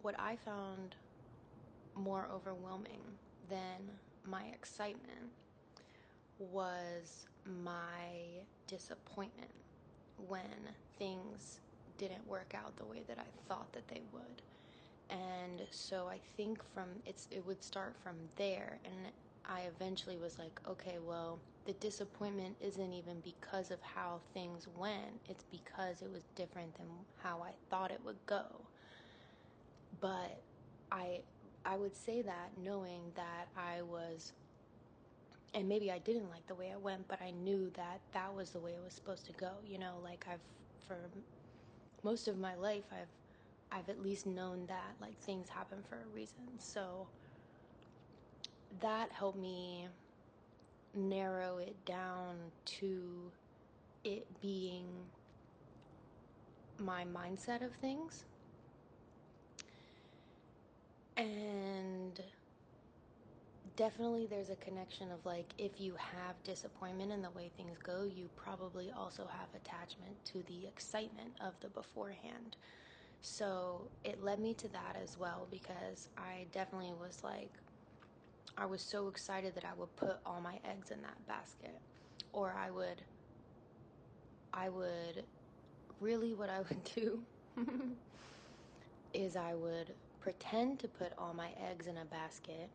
what I found more overwhelming than my excitement was my disappointment when things didn't work out the way that I thought that they would. And so I think it would start from there, and I eventually was like, okay, well, the disappointment isn't even because of how things went, it's because it was different than how I thought it would go. But I would say that knowing that I was, and maybe I didn't like the way it went, but I knew that that was the way it was supposed to go. You know, like for most of my life, I've at least known that like things happen for a reason. So that helped me narrow it down to it being my mindset of things. And definitely there's a connection of like, if you have disappointment in the way things go, you probably also have attachment to the excitement of the beforehand. So it led me to that as well, because I definitely was like, I was so excited that I would put all my eggs in that basket. Or I would really, what I would do is I would pretend to put all my eggs in a basket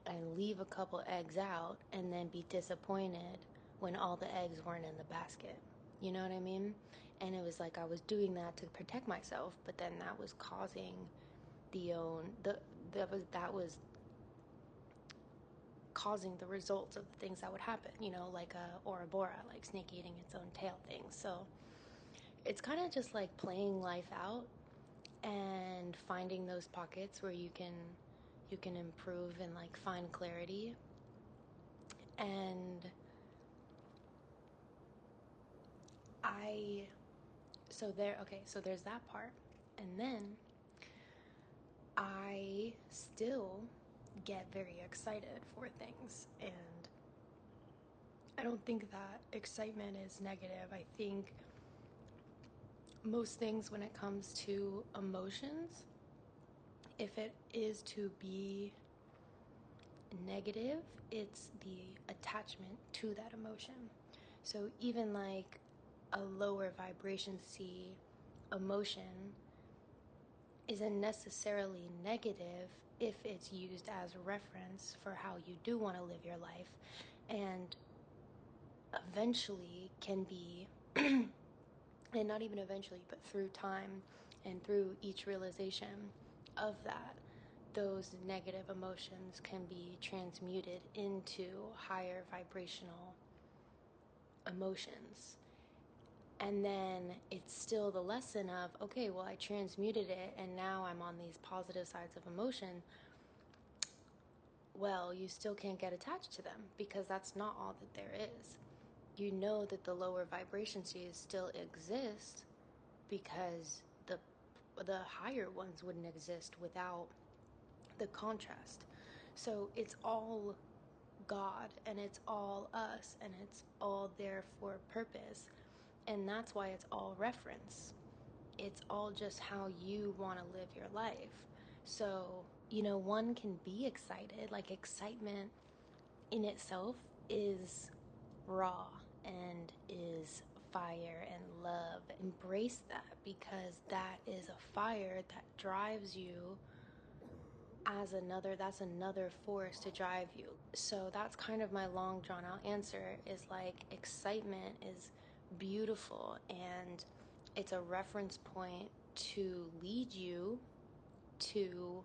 and leave a couple eggs out, and then be disappointed when all the eggs weren't in the basket. You know what I mean? And it was like I was doing that to protect myself, but then that was causing that was causing the results of the things that would happen, you know, like a Ouroboros, like snake eating its own tail thing. So it's kind of just like playing life out and finding those pockets where you can improve and like find clarity. And so there's that part. And then I still get very excited for things, and I don't think that excitement is negative. I think most things, when it comes to emotions, if it is to be negative, it's the attachment to that emotion. So even like a lower vibration C emotion isn't necessarily negative if it's used as a reference for how you do want to live your life, and eventually can be and not even eventually, but through time and through each realization of that, those negative emotions can be transmuted into higher vibrational emotions. And then it's still the lesson of, okay, well, I transmuted it and now I'm on these positive sides of emotion. Well, you still can't get attached to them, because that's not all that there is. You know that the lower vibration states still exist, because the higher ones wouldn't exist without the contrast. So it's all God, and it's all us, and it's all there for a purpose. And that's why it's all reference. It's all just how you want to live your life. So, you know, one can be excited. Like, excitement in itself is raw and is fire and love. Embrace that, because that is a fire that drives you that's another force to drive you. So that's kind of my long drawn out answer, is like, excitement is beautiful, and it's a reference point to lead you to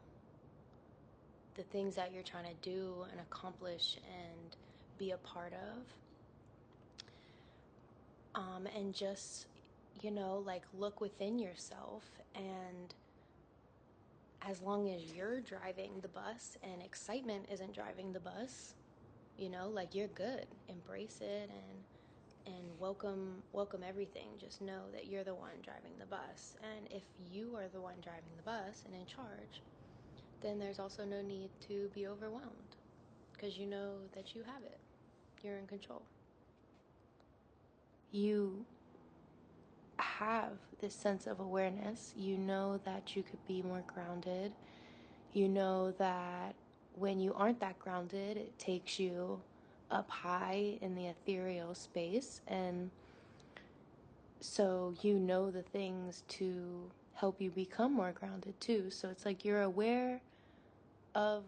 the things that you're trying to do and accomplish and be a part of. And just, you know, like, look within yourself, and as long as you're driving the bus and excitement isn't driving the bus, you know, like, you're good. Embrace it and welcome everything. Just know that you're the one driving the bus. And if you are the one driving the bus and in charge, then there's also no need to be overwhelmed, because you know that you have it. You're in control. You have this sense of awareness. You know that you could be more grounded. You know that when you aren't that grounded, it takes you up high in the ethereal space. And so you know the things to help you become more grounded too. So it's like you're aware of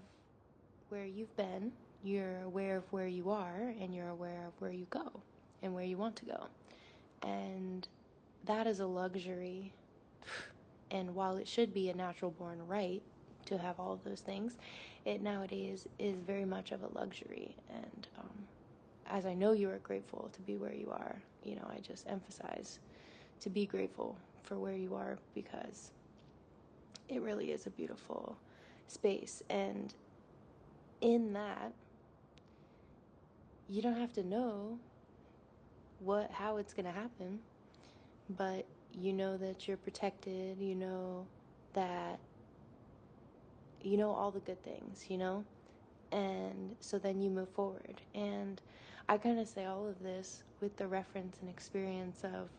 where you've been, you're aware of where you are, and you're aware of where you go and where you want to go. And that is a luxury. And while it should be a natural born right to have all of those things, it nowadays is very much of a luxury. And as I know you are grateful to be where you are, you know, I just emphasize to be grateful for where you are, because it really is a beautiful space. And in that, you don't have to know how it's going to happen, but you know that you're protected, you know that, you know all the good things, you know? And so then you move forward. And I kind of say all of this with the reference and experience of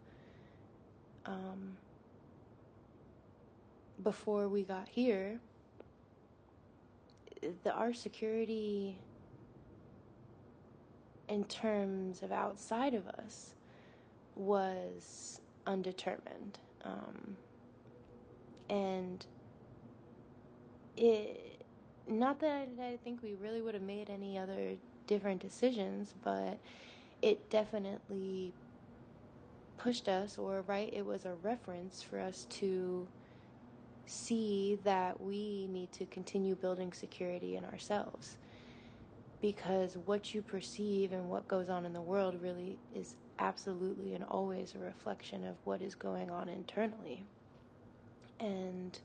before we got here, our security in terms of outside of us was undetermined. And it, not that I think we really would have made any other different decisions, but it definitely pushed us, or right, it was a reference for us to see that we need to continue building security in ourselves, because what you perceive and what goes on in the world really is absolutely and always a reflection of what is going on internally. And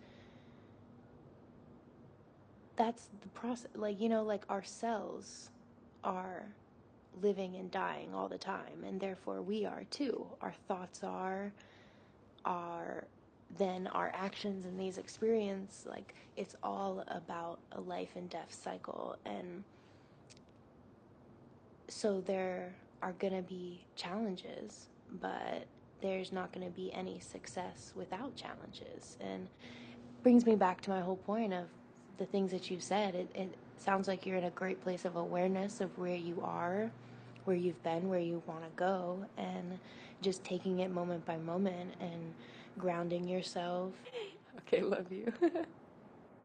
that's the process. Like, you know, like our cells are living and dying all the time, and therefore we are too. Our thoughts are, then our actions in these experiences, like, it's all about a life and death cycle. And so there are going to be challenges, but there's not going to be any success without challenges. And brings me back to my whole point of the things that you said. It sounds like you're in a great place of awareness of where you are, where you've been, where you want to go, and just taking it moment by moment and grounding yourself. Okay, love you.